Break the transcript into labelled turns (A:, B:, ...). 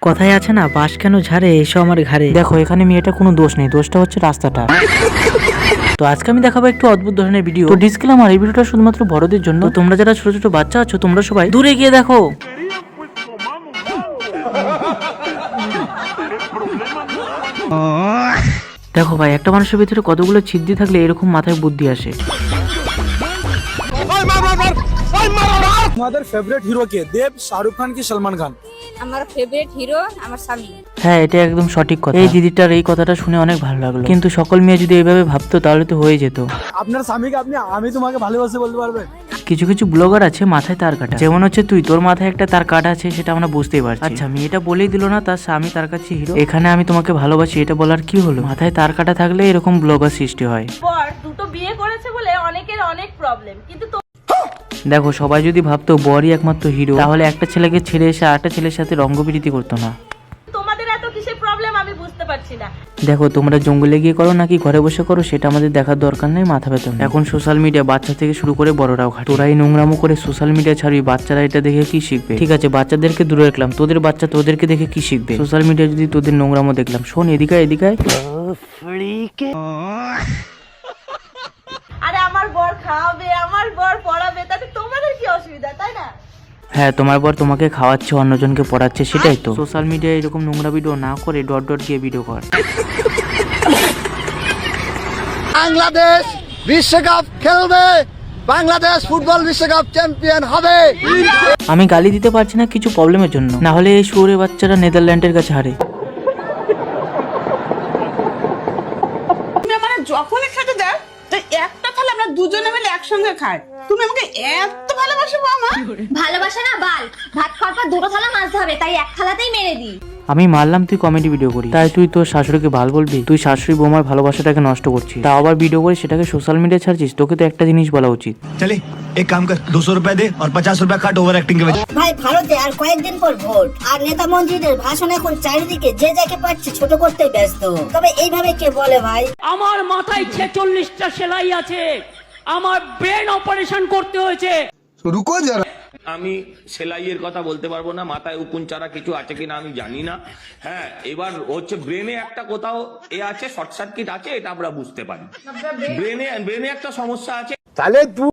A: কথায় আছে না, বাঁশ কেন ঝাড়ে এসো আমার ঘাড়ে। দেখো এখানে মেয়েটা কোনো দোষ নেই, দোষটা হচ্ছে রাস্তাটা। তো আজকে আমি দেখাবো একটু অদ্ভুত ধরনের ভিডিও। তো ডিসক্লেমার, এই ভিডিওটা শুধুমাত্র বড়দের জন্য। তো তোমরা যারা ছোট ছোট বাচ্চা আছো তোমরা সবাই দূরে গিয়ে দেখো। দেখো ভাই, একটা মানুষের ভিতরে কতগুলো ছিদ্রি থাকলে এরকম মাথায় বুদ্ধি আসে।
B: তোমাদের ফেভারিট হিরো কে? দেব, শাহরুখ খান কি সলমান খান?
C: আমার ফেভারিট হিরো আমার স্বামী।
A: হ্যাঁ, এটা একদম সঠিক কথা। এই দিদিটার এই কথাটা শুনে অনেক ভালো লাগলো, কিন্তু সকল মেয়ে যদি এইভাবে ভাবতো তাহলে তো হয়ে যেত।
B: আপনার স্বামীকে আপনি আমি তোমাকে ভালোবাসি বলতে পারবেন?
A: কিছু কিছু ব্লগার আছে মাথায় তার কাটা, যেমন হচ্ছে তুই, তোর মাথায় একটা তার কাটা আছে, সেটা আমরা বুঝতেই পারছি। আচ্ছা, মেয়েটা বলেই দিল না তার স্বামী তার কাছে হিরো, এখানে আমি তোমাকে ভালোবাসি এটা বলার কি হলো? মাথায় তার কাটা থাকলে এরকম ব্লগার সৃষ্টি হয়।
D: পর দুটো বিয়ে করেছে বলে অনেকের অনেক প্রবলেম, কিন্তু
A: দেখো, সবাই যদি ভাবতো বরই একমাত্র হিরো, তাহলে একটা ছেলেকে ছেড়ে এসে আরেকটা ছেলের সাথে রঙ্গপ্রীতি করতো না।
D: তোমাদের এত কিসের প্রবলেম আমি বুঝতে পারছি না।
A: দেখো, তোমরা জঙ্গলে গিয়ে করো নাকি ঘরে বসে করো সেটা আমাদের দেখার দরকার নেই, মাথা ব্যথা। এখন সোশ্যাল মিডিয়া বাচ্চা থেকে শুরু করে বড়রাও ঘাটে। তোরা এই নোংরামো করে সোশ্যাল মিডিয়া ছাড়বি, বাচ্চারা এটা দেখে কি শিখবে? ঠিক আছে, বাচ্চাদেরকে দূরে রাখলাম, তোদের বাচ্চা তোদেরকে দেখে কি শিখবে? সোশ্যাল মিডিয়া যদি তোদের নোংরামো দেখলাম, শোন এদিকে এদিকে।
D: আরে আমার বর খাওয়াবে, আমার বর পড়াবে, তাতে তোমাদের কি অসুবিধা, তাই না?
A: হ্যাঁ, তোমার বর তোমাকে খাওয়াচ্ছে, অন্যজনকে পড়াচ্ছে, সেটাই তো। সোশ্যাল মিডিয়ায় এরকম নোংরা ভিডিও না করে ডট ডট দিয়ে ভিডিও কর।
E: বাংলাদেশ বিশ্বকাপ খেলবে, বাংলাদেশ ফুটবল বিশ্বকাপ চ্যাম্পিয়ন হবে।
A: আমি গালি দিতে পারছি না কিছু প্রবলেমের জন্য, না হলে এই শুয়োরে বাচ্চারা নেদারল্যান্ডের কাছে হারে।
F: তুমি আমার যখনই খেতে দাও তো একটা থালা আমরা দুজনে মিলে একসঙ্গে খাই। তুমি আমাকে এত ভালোবাসো মামা।
C: ভালোবাসা না বাল, ভাত খাওয়ার পর দুটো থালা মাজতে হবে, তাই এক থালাতেই মেরে দিই।
A: আমি মানলাম তুই কমেডি ভিডিও করি, তাই তুই তোর শাশুড়িকে ভাল বলবি? তুই শাশুড়ি বৌমার ভালোবাসাটাকে নষ্ট করছিস, তাও আবার ভিডিও করে সেটাকে সোশ্যাল মিডিয়ায় ছাড়ছিস। তোকে তো একটা জিনিস বলা উচিত।
G: चले एक काम कर 200 रुपए दे और 50 रुपए काट ओवर एक्टिंग के वजह।
H: ভাই, ভারতে আর কয়েকদিন পর ভোট, আর নেতা মন্ত্রীদের ভাষণ এখন চারিদিকে যে যাকে পাচ্ছে ছোট করতে ব্যস্ত। তবে এইভাবে কে বলে ভাই?
I: আমার মাথায় 46টা সেলাই আছে, আমার ব্রেন অপারেশন করতে হয়েছে।
E: রুকো যারা,
J: আমি সেলাইয়ের কথা বলতে পারবো না, মাথায় উকুন চারা কিছু আছে কিনা আমি জানি না। হ্যাঁ, এবার হচ্ছে ব্রেনে একটা কোথাও এ আছে, শর্ট সার্কিট আছে, এটা আমরা বুঝতে পারি। ব্রেনে একটা সমস্যা আছে।
E: তাহলে তুই